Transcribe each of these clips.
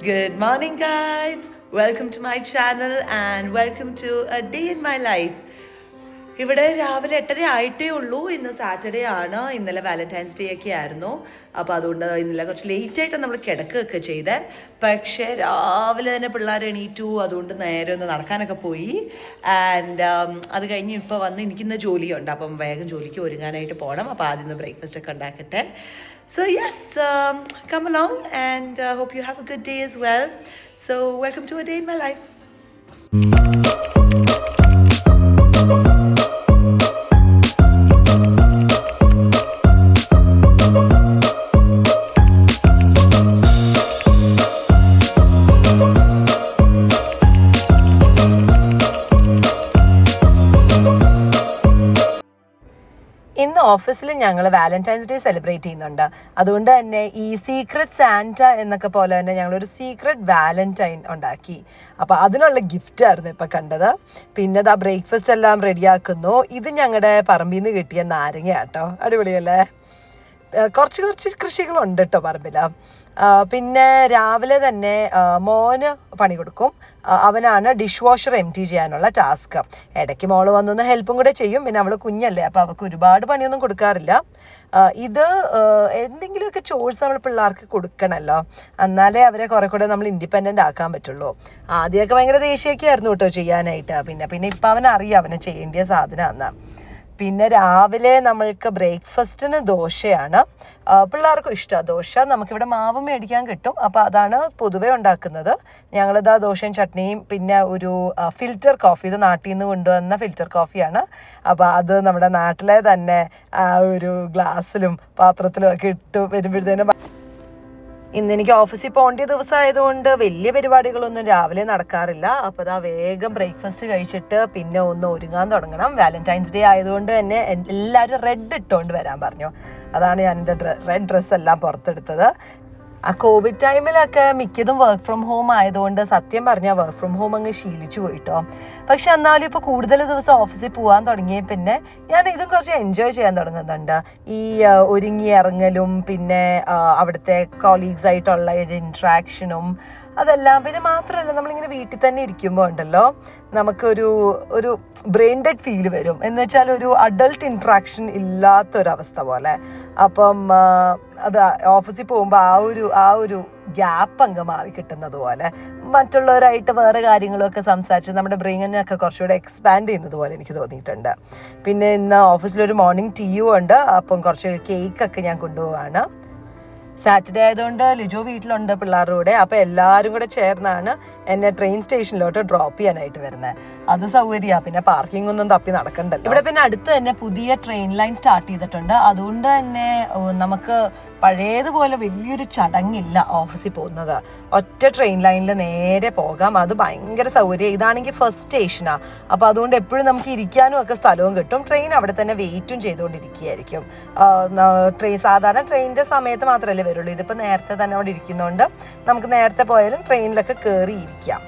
Good morning, guys. Welcome to my channel and welcome to a day in my life. ഇവിടെ രാവിലെ 8:30 ആയിട്ടേ ഉള്ളൂ. ഇന്ന് സാറ്റർഡേ ആണ്. ഇന്നലെ വാലന്റൈൻസ് ഡേ ഒക്കെ ആയിരുന്നു. അപ്പോൾ അതുകൊണ്ട് ഇന്നലെ കുറച്ച് ലേറ്റായിട്ട് നമ്മൾ കിടക്കുകയൊക്കെ ചെയ്തേ. പക്ഷേ രാവിലെ തന്നെ പിള്ളേർ എണീറ്റു. അതുകൊണ്ട് നേരെ ഒന്ന് നടക്കാനൊക്കെ പോയി. ആൻഡ് അത് കഴിഞ്ഞ് ഇപ്പോൾ വന്ന് എനിക്കിന്ന് ജോലിയുണ്ട്. അപ്പം വേഗം ജോലിക്ക് ഒരുങ്ങാനായിട്ട് പോകണം. അപ്പോൾ ആദ്യം ഒന്ന് ബ്രേക്ക്ഫാസ്റ്റ് ഒക്കെ ഉണ്ടാക്കട്ടെ. So yes, come along and hope you have a good day as well. So welcome to a day in my life. ഇന്ന് ഓഫീസിൽ ഞങ്ങൾ വാലന്റൈൻസ് ഡേ സെലിബ്രേറ്റ് ചെയ്യുന്നുണ്ട്. അതുകൊണ്ട് തന്നെ ഈ സീക്രട്ട് സാന്റ എന്നൊക്കെ പോലെ തന്നെ ഞങ്ങളൊരു സീക്രട്ട് വാലന്റൈൻ ഉണ്ടാക്കി. അപ്പോൾ അതിനുള്ള ഗിഫ്റ്റ് ആയിരുന്നു ഇപ്പോൾ കണ്ടത്. പിന്നെ ആ ബ്രേക്ക്ഫാസ്റ്റ് എല്ലാം റെഡിയാക്കുന്നു. ഇത് ഞങ്ങളുടെ പറമ്പിൽ നിന്ന് കിട്ടിയ നാരങ്ങ കേട്ടോ, അടിപൊളിയല്ലേ. കുറച്ച് കൃഷികളുണ്ട് കേട്ടോ പറമ്പിൽ. പിന്നെ രാവിലെ തന്നെ മോന് പണി കൊടുക്കും. അവനാണ് ഡിഷ് വാഷർ എംറ്റി ചെയ്യാനുള്ള ടാസ്ക്. ഇടയ്ക്ക് മോള് വന്നൊന്ന് ഹെൽപ്പും കൂടെ ചെയ്യും. പിന്നെ അവൾ കുഞ്ഞല്ലേ, അപ്പോൾ അവൾക്ക് ഒരുപാട് പണിയൊന്നും കൊടുക്കാറില്ല. ഇത് എന്തെങ്കിലുമൊക്കെ ചോഴ്സ് നമ്മൾ പിള്ളേർക്ക് കൊടുക്കണമല്ലോ, എന്നാലേ അവരെ കുറെ കൂടെ നമ്മൾ ഇൻഡിപെൻഡൻ്റ് ആക്കാൻ പറ്റുള്ളൂ. ആദ്യമൊക്കെ ഭയങ്കര ദേഷ്യമൊക്കെ ആയിരുന്നു കേട്ടോ ചെയ്യാനായിട്ട്. പിന്നെ ഇപ്പം അവനറിയാം അവന് ചെയ്യേണ്ടിയ സാധനമാണ്. പിന്നെ രാവിലെ നമ്മൾക്ക് ബ്രേക്ക്ഫാസ്റ്റിന് ദോശയാണ്. പിള്ളേർക്കും ഇഷ്ടമാണ് ദോശ. നമുക്കിവിടെ മാവ് മേടിക്കാൻ കിട്ടും, അപ്പോൾ അതാണ് പൊതുവേ ഉണ്ടാക്കുന്നത്. ഞങ്ങളിതാ ദോശയും ചട്നിയും പിന്നെ ഒരു ഫിൽറ്റർ കോഫി, ഇത് നാട്ടിൽ നിന്ന് കൊണ്ടുവന്ന ഫിൽറ്റർ കോഫിയാണ്. അപ്പോൾ അത് നമ്മുടെ നാട്ടിലെ തന്നെ ഒരു ഗ്ലാസ്സിലും പാത്രത്തിലും ഒക്കെ ഇട്ട് വരുമ്പോഴത്തേനും ഇന്ന് എനിക്ക് ഓഫീസിൽ പോകേണ്ട ദിവസമായതുകൊണ്ട് വലിയ പരിപാടികളൊന്നും രാവിലെ നടക്കാറില്ല. അപ്പോൾ അതാ വേഗം ബ്രേക്ക്ഫാസ്റ്റ് കഴിച്ചിട്ട് പിന്നെ ഒന്ന് ഒരുങ്ങാൻ തുടങ്ങണം. വാലന്റൈൻസ് ഡേ ആയതുകൊണ്ട് തന്നെ എല്ലാവരും റെഡ് ഇട്ടുകൊണ്ട് വരാൻ പറഞ്ഞു. അതാണ് ഞാൻ എൻ്റെ റെഡ് ഡ്രസ്സെല്ലാം പുറത്തെടുത്തത്. ആ കോവിഡ് ടൈമിലൊക്കെ മിക്കതും വർക്ക് ഫ്രം ഹോം ആയതുകൊണ്ട് സത്യം പറഞ്ഞാൽ വർക്ക് ഫ്രം ഹോം അങ്ങ് ശീലിച്ചു പോയിട്ടോ. പക്ഷെ എന്നാലും ഇപ്പോൾ കൂടുതൽ ദിവസം ഓഫീസിൽ പോകാൻ തുടങ്ങിയ പിന്നെ ഞാൻ ഇതും കുറച്ച് എൻജോയ് ചെയ്യാൻ തുടങ്ങുന്നുണ്ട്. ഈ ഒരുങ്ങി ഇറങ്ങലും പിന്നെ അവിടുത്തെ കൊളീഗ്സ് ആയിട്ടുള്ള ഒരു ഇൻട്രാക്ഷനും അതെല്ലാം. പിന്നെ മാത്രമല്ല നമ്മളിങ്ങനെ വീട്ടിൽ തന്നെ ഇരിക്കുമ്പോൾ ഉണ്ടല്ലോ നമുക്കൊരു ബ്രെയിൻ ഡെഡ് ഫീൽ വരും. എന്ന് വെച്ചാൽ ഒരു അഡൾട്ട് ഇൻട്രാക്ഷൻ ഇല്ലാത്തൊരവസ്ഥ പോലെ. അപ്പം അത് ഓഫീസിൽ പോകുമ്പോൾ ആ ഒരു ഗ്യാപ്പ് അങ്ങ് മാറി കിട്ടുന്നത് പോലെ, മറ്റുള്ളവരായിട്ട് വേറെ കാര്യങ്ങളൊക്കെ സംസാരിച്ച് നമ്മുടെ ബ്രെയിനൊക്കെ കുറച്ചുകൂടെ എക്സ്പാൻഡ് ചെയ്യുന്നത് പോലെ എനിക്ക് തോന്നിയിട്ടുണ്ട്. പിന്നെ ഇന്ന് ഓഫീസിലൊരു മോർണിംഗ് ടീയും ഉണ്ട്. അപ്പം കുറച്ച് കേക്കൊക്കെ ഞാൻ കൊണ്ടുപോവാണ്. സാറ്റർഡേ ആയതുകൊണ്ട് ലിജോ വീട്ടിലുണ്ട് പിള്ളേരുടെ കൂടെ. അപ്പോൾ എല്ലാവരും കൂടെ ചേർന്നാണ് എന്നെ ട്രെയിൻ സ്റ്റേഷനിലോട്ട് ഡ്രോപ്പ് ചെയ്യാനായിട്ട് വരുന്നത്. അത് സൗകര്യമാണ്. പിന്നെ പാർക്കിംഗ് ഒന്നും തപ്പി നടക്കണ്ടല്ലോ. ഇവിടെ പിന്നെ അടുത്ത് തന്നെ പുതിയ ട്രെയിൻ ലൈൻ സ്റ്റാർട്ട് ചെയ്തിട്ടുണ്ട്. അതുകൊണ്ട് തന്നെ നമുക്ക് പഴയതുപോലെ വലിയൊരു ചടങ്ങില്ല ഓഫീസിൽ പോകുന്നത്. ഒറ്റ ട്രെയിൻ ലൈനിൽ നേരെ പോകാം. അത് ഭയങ്കര സൗകര്യം. ഇതാണെങ്കിൽ ഫസ്റ്റ് സ്റ്റേഷനാണ്. അപ്പോൾ അതുകൊണ്ട് എപ്പോഴും നമുക്ക് ഇരിക്കാനും ഒക്കെ സ്ഥലവും കിട്ടും. ട്രെയിൻ അവിടെ തന്നെ വെയിറ്റും ചെയ്തുകൊണ്ടിരിക്കുകയായിരിക്കും. സാധാരണ ട്രെയിനിൻ്റെ സമയത്ത് മാത്രമല്ലേ വരുള്ളൂ. ഇതിപ്പോൾ നേരത്തെ തന്നെ അവിടെ ഇരിക്കുന്നതുകൊണ്ട് നമുക്ക് നേരത്തെ പോയാലും ട്രെയിനിലൊക്കെ കയറിയിരിക്കാം.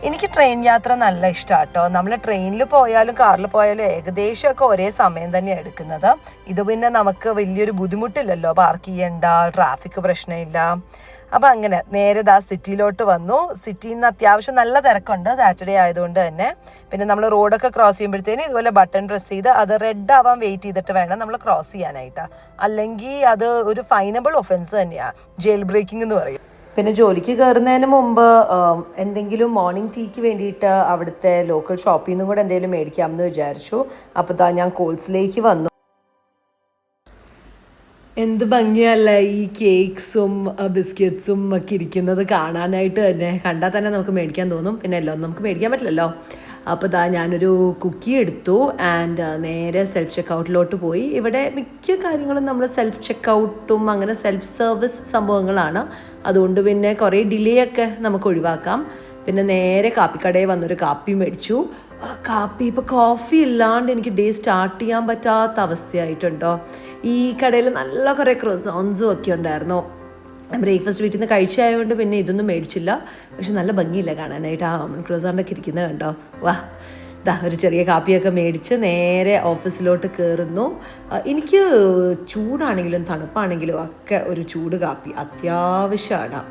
എനിക്ക് ട്രെയിൻ യാത്ര നല്ല ഇഷ്ടമാണ് കേട്ടോ. നമ്മൾ ട്രെയിനിൽ പോയാലും കാറിൽ പോയാലും ഏകദേശമൊക്കെ ഒരേ സമയം തന്നെയാണ് എടുക്കുന്നത്. ഇത് പിന്നെ നമുക്ക് വലിയൊരു ബുദ്ധിമുട്ടില്ലല്ലോ, പാർക്ക് ചെയ്യണ്ട, ട്രാഫിക് പ്രശ്നമില്ല. അപ്പം അങ്ങനെ നേരെ സിറ്റിയിലോട്ട് വന്നു. സിറ്റിയിൽ നിന്ന് അത്യാവശ്യം നല്ല തിരക്കുണ്ട് സാറ്റർഡേ ആയതുകൊണ്ട് തന്നെ. പിന്നെ നമ്മൾ റോഡൊക്കെ ക്രോസ് ചെയ്യുമ്പോഴത്തേനും ഇതുപോലെ ബട്ടൺ പ്രസ് ചെയ്ത് അത് റെഡ് ആവാൻ വെയിറ്റ് ചെയ്തിട്ട് വേണം നമ്മൾ ക്രോസ് ചെയ്യാനായിട്ട്. അല്ലെങ്കിൽ അത് ഒരു ഫൈനബിൾ ഒഫൻസ് തന്നെയാണ്, ജയിൽ ബ്രേക്കിംഗ് എന്ന് പറയും. പിന്നെ ജോലിക്ക് കയറുന്നതിന് മുമ്പ് എന്തെങ്കിലും മോർണിംഗ് ടീക്ക് വേണ്ടിയിട്ട് അവിടുത്തെ ലോക്കൽ ഷോപ്പിൽ നിന്നും കൂടെ എന്തെങ്കിലും മേടിക്കാമെന്ന് വിചാരിച്ചു. അപ്പോൾ ഞാൻ കോൾസിലേക്ക് വന്നു. എന്ത് ഭംഗിയല്ല ഈ കേക്ക്സും ബിസ്ക്കറ്റ്സും ഒക്കെ ഇരിക്കുന്നത് കാണാനായിട്ട് തന്നെ. കണ്ടാൽ തന്നെ നമുക്ക് മേടിക്കാൻ തോന്നും. പിന്നെ എല്ലാം നമുക്ക് മേടിക്കാൻ പറ്റില്ലല്ലോ. അപ്പോൾ ഞാനൊരു കുക്കി എടുത്തു ആൻഡ് നേരെ സെൽഫ് ചെക്കൗട്ടിലോട്ട് പോയി. ഇവിടെ മിക്ക കാര്യങ്ങളും നമ്മൾ സെൽഫ് ചെക്കൗട്ടും അങ്ങനെ സെൽഫ് സർവീസ് സംഭവങ്ങളാണ്. അതുകൊണ്ട് പിന്നെ കുറേ ഡിലേ ഒക്കെ നമുക്ക് ഒഴിവാക്കാം. പിന്നെ നേരെ കാപ്പിക്കടയിൽ വന്നൊരു കാപ്പി മേടിച്ചു. ഇപ്പോൾ കോഫി ഇല്ലാണ്ട് എനിക്ക് ഡേ സ്റ്റാർട്ട് ചെയ്യാൻ പറ്റാത്ത അവസ്ഥയായിട്ടുണ്ടോ. ഈ കടയിൽ നല്ല കുറേ ക്രോസോൺസും ഒക്കെ ഉണ്ടായിരുന്നു. ബ്രേക്ക്ഫാസ്റ്റ് വീട്ടിൽ നിന്ന് കഴിച്ചായതുകൊണ്ട് പിന്നെ ഇതൊന്നും മേടിച്ചില്ല. പക്ഷെ നല്ല ഭംഗിയില്ല കാണാനായിട്ട്. ക്രോസോണ്ടൊക്കെ ഇരിക്കുന്നത് കണ്ടോ. വാ, ഒരു ചെറിയ കാപ്പിയൊക്കെ മേടിച്ച് നേരെ ഓഫീസിലോട്ട് കയറുന്നു. എനിക്ക് ചൂടാണെങ്കിലും തണുപ്പാണെങ്കിലും ഒക്കെ ഒരു ചൂട് കാപ്പി അത്യാവശ്യമാണ്.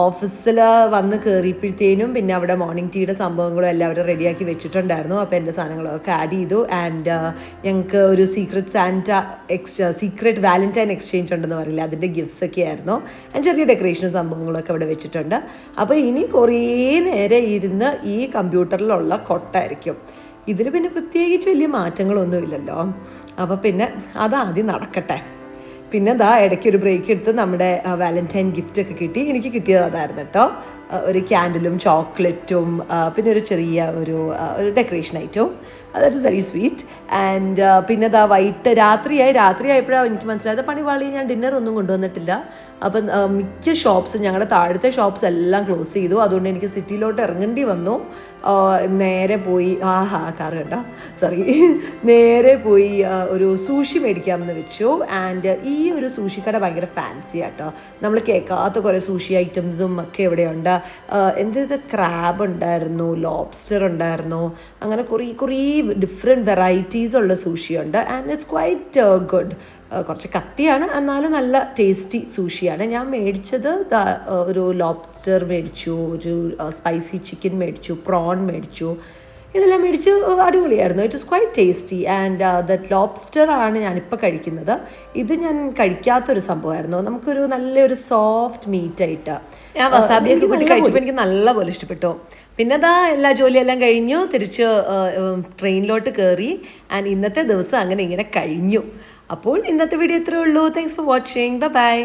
ഓഫീസിൽ വന്ന് കയറിയപ്പോഴത്തേനും പിന്നെ അവിടെ മോർണിംഗ് ടീയുടെ സംഭവങ്ങളും എല്ലാം അവർ റെഡിയാക്കി വെച്ചിട്ടുണ്ടായിരുന്നു. അപ്പോൾ എൻ്റെ സാധനങ്ങളൊക്കെ ആഡ് ചെയ്തു. ആൻഡ് ഞങ്ങൾക്ക് ഒരു സീക്രട്ട് വാലന്റൈൻ എക്സ്ചേഞ്ച് ഉണ്ടെന്ന് പറയില്ല, അതിൻ്റെ ഗിഫ്റ്റ്സ് ഒക്കെ ആയിരുന്നു. ആൻഡ് ചെറിയ ഡെക്കറേഷനും സംഭവങ്ങളൊക്കെ അവിടെ വെച്ചിട്ടുണ്ട്. അപ്പോൾ ഇനി കുറേ നേരം ഇരുന്ന് ഈ കമ്പ്യൂട്ടറിലുള്ള കൊട്ടായിരിക്കും. ഇതിൽ പിന്നെ പ്രത്യേകിച്ച് വലിയ മാറ്റങ്ങളൊന്നുമില്ലല്ലോ. അപ്പോൾ പിന്നെ അതാദ്യം നടക്കട്ടെ. പിന്നെ ഇടയ്ക്ക് ഒരു ബ്രേക്ക് എടുത്ത് നമ്മുടെ വാലന്റൈൻ ഗിഫ്റ്റൊക്കെ കിട്ടി. എനിക്ക് കിട്ടിയത് അതായിരുന്നു കേട്ടോ. ഒരു ക്യാൻഡിലും ചോക്ലേറ്റും പിന്നെ ഒരു ചെറിയ ഒരു ഡെക്കറേഷൻ ഐറ്റവും. That is very sweet. And പിന്നെ വൈകിട്ട് രാത്രിയായപ്പോഴാണ് എനിക്ക് മനസ്സിലായത് പണിവാളി ഞാൻ ഡിന്നർ ഒന്നും കൊണ്ടുവന്നിട്ടില്ല. അപ്പം മിക്ക ഷോപ്സും ഞങ്ങളുടെ താഴത്തെ ഷോപ്സ് എല്ലാം ക്ലോസ് ചെയ്തു. അതുകൊണ്ട് എനിക്ക് സിറ്റിയിലോട്ട് ഇറങ്ങേണ്ടി വന്നു. നേരെ പോയി കാറ് കണ്ടോ, നേരെ പോയി ഒരു സൂഷി മേടിക്കാമെന്ന് വെച്ചു. ആൻഡ് ഈ ഒരു സൂഷി കട ഭയങ്കര ഫാൻസി ആട്ടോ. നമ്മൾ കേൾക്കാത്ത കുറേ സൂഷി ഐറ്റംസും ഒക്കെ ഇവിടെയുണ്ട്. എന്ത് ക്രാബ് ഉണ്ടായിരുന്നു, ലോബ്സ്റ്റർ ഉണ്ടായിരുന്നു, അങ്ങനെ കുറേ ഡിഫറെൻറ്റ് വെറൈറ്റീസ് ഉള്ള സൂഷിയുണ്ട്. And it's quite good. കുറച്ച് കത്തിയാണ്, എന്നാലും നല്ല ടേസ്റ്റി സൂഷിയാണ്. ഞാൻ മേടിച്ചത് ഒരു ലോബ്സ്റ്റർ മേടിച്ചു, ഒരു സ്പൈസി ചിക്കൻ മേടിച്ചു, പ്രോൺ മേടിച്ചു. ഇതെല്ലാം മേടിച്ച് അടിപൊളിയായിരുന്നു. It is quite tasty. And that lobster ആണ് ഞാനിപ്പോൾ കഴിക്കുന്നത്. ഇത് ഞാൻ കഴിക്കാത്തൊരു സംഭവമായിരുന്നു. നമുക്കൊരു നല്ലൊരു സോഫ്റ്റ് മീറ്റായിട്ട് ഞാൻ വസാബിയൊക്കെ കൂട്ടി കഴിച്ചപ്പോൾ എനിക്ക് നല്ലപോലെ ഇഷ്ടപ്പെട്ടു. പിന്നെ എല്ലാ ജോലിയെല്ലാം കഴിഞ്ഞു, തിരിച്ച് ട്രെയിനിലോട്ട് കയറി. ആൻഡ് ഇന്നത്തെ ദിവസം ഇങ്ങനെ കഴിഞ്ഞു. അപ്പോൾ ഇന്നത്തെ വീഡിയോ ഇത്രയേ ഉള്ളൂ. Thanks for watching. ബൈ.